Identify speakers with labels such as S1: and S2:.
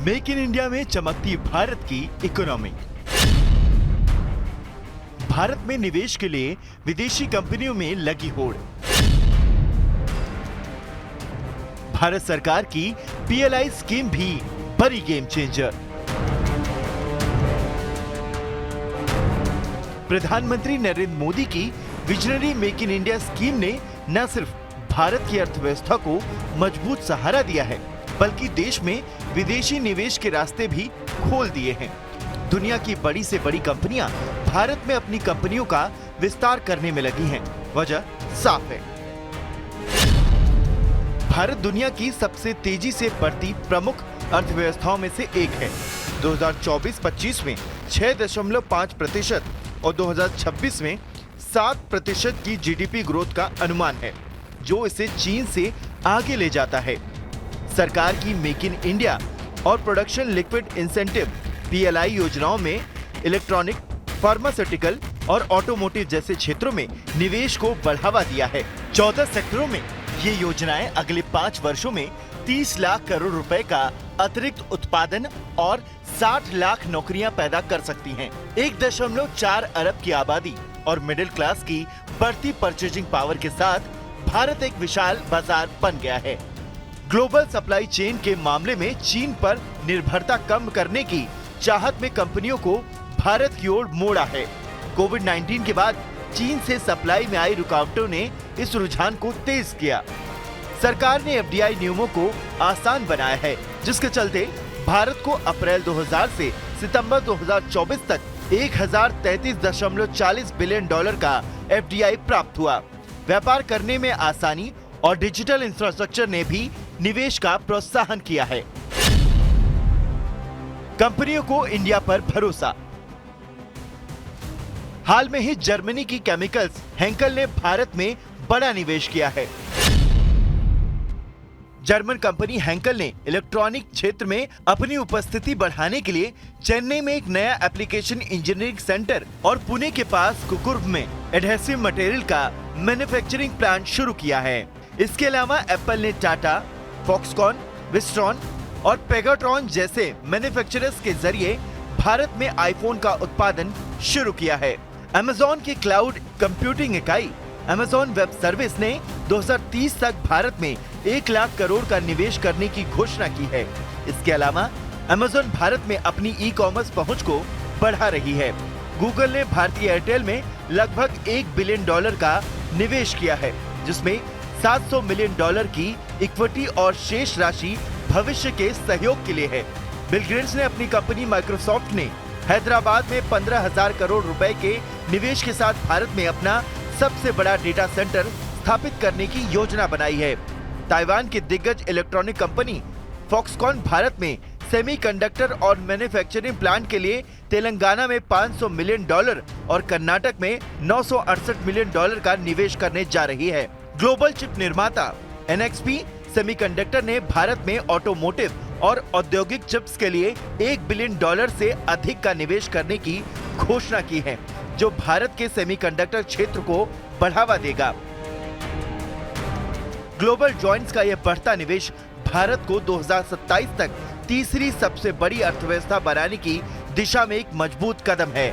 S1: Make in India में चमकती भारत की इकोनॉमी। भारत में निवेश के लिए विदेशी कंपनियों में लगी होड़। भारत सरकार की पीएलआई स्कीम भी बड़ी गेम चेंजर। प्रधानमंत्री नरेंद्र मोदी की visionary make in India scheme ने न सिर्फ भारत की अर्थव्यवस्था को मजबूत सहारा दिया है, बल्कि देश में विदेशी निवेश के रास्ते भी खोल दिए हैं। दुनिया की बड़ी से बड़ी कंपनियां भारत में अपनी कंपनियों का विस्तार करने में लगी हैं। वजह साफ है, भारत दुनिया की सबसे तेजी से बढ़ती प्रमुख अर्थव्यवस्थाओं में से एक है। 2024-25 में 6.5% और 2026 में 7% की जीडीपी ग्रोथ का अनुमान है, जो इसे चीन से आगे ले जाता है। सरकार की मेक इन इंडिया और प्रोडक्शन लिक्विड इंसेंटिव पीएलआई योजनाओं में इलेक्ट्रॉनिक, फार्मास्यूटिकल और ऑटोमोटिव जैसे क्षेत्रों में निवेश को बढ़ावा दिया है। 14 सेक्टरों में ये योजनाएं अगले 5 वर्षों में 30 लाख करोड़ रुपए का अतिरिक्त उत्पादन और 60 लाख नौकरियां पैदा कर सकती हैं। 1.4 अरब की आबादी और मिडिल क्लास की बढ़ती परचेजिंग पावर के साथ भारत एक विशाल बाजार बन गया है। ग्लोबल सप्लाई चेन के मामले में चीन पर निर्भरता कम करने की चाहत में कंपनियों को भारत की ओर मोड़ा है। कोविड-19 के बाद चीन से सप्लाई में आई रुकावटों ने इस रुझान को तेज किया। सरकार ने एफडीआई नियमों को आसान बनाया है, जिसके चलते भारत को अप्रैल 2000 से सितंबर 2024 तक 1033.40 बिलियन डॉलर का एफडीआई प्राप्त हुआ। व्यापार करने में आसानी और डिजिटल इंफ्रास्ट्रक्चर ने भी निवेश का प्रोत्साहन किया है। कंपनियों को इंडिया पर भरोसा। हाल में ही जर्मनी की केमिकल्स हेंकल ने भारत में बड़ा निवेश किया है। जर्मन कंपनी हेंकल ने इलेक्ट्रॉनिक क्षेत्र में अपनी उपस्थिति बढ़ाने के लिए चेन्नई में एक नया एप्लीकेशन इंजीनियरिंग सेंटर और पुणे के पास कुकुर्ग में एडहेसिव मटेरियल का मैन्युफैक्चरिंग प्लांट शुरू किया है। इसके अलावा एप्पल ने टाटा, फॉक्सकॉन, विस्ट्रॉन और पेगाट्रॉन जैसे मैन्युफैक्चरर्स के जरिए भारत में आईफोन का उत्पादन शुरू किया है। अमेज़न की क्लाउड कंप्यूटिंग इकाई अमेज़न वेब सर्विस ने 2030 तक भारत में 1 लाख करोड़ का निवेश करने की घोषणा की है। इसके अलावा अमेज़न भारत में अपनी ई कॉमर्स पहुंच को बढ़ा रही है। गूगल ने भारतीय एयरटेल में लगभग $1 बिलियन का निवेश किया है, जिसमें $700 मिलियन की इक्विटी और शेष राशि भविष्य के सहयोग के लिए है। बिल गेट्स ने अपनी कंपनी माइक्रोसॉफ्ट ने हैदराबाद में 15,000 करोड़ रुपए के निवेश के साथ भारत में अपना सबसे बड़ा डेटा सेंटर स्थापित करने की योजना बनाई है। ताइवान की दिग्गज इलेक्ट्रॉनिक कंपनी फॉक्सकॉन भारत में सेमीकंडक्टर और मैन्युफैक्चरिंग प्लांट के लिए तेलंगाना में $500 मिलियन और कर्नाटक में $968 मिलियन का निवेश करने जा रही है। ग्लोबल चिप निर्माता एनएक्सपी सेमीकंडक्टर ने भारत में ऑटोमोटिव और औद्योगिक चिप्स के लिए $1 बिलियन से अधिक का निवेश करने की घोषणा की है, जो भारत के सेमीकंडक्टर क्षेत्र को बढ़ावा देगा। ग्लोबल जॉइंट्स का यह बढ़ता निवेश भारत को 2027 तक तीसरी सबसे बड़ी अर्थव्यवस्था बनाने की दिशा में एक मजबूत कदम है।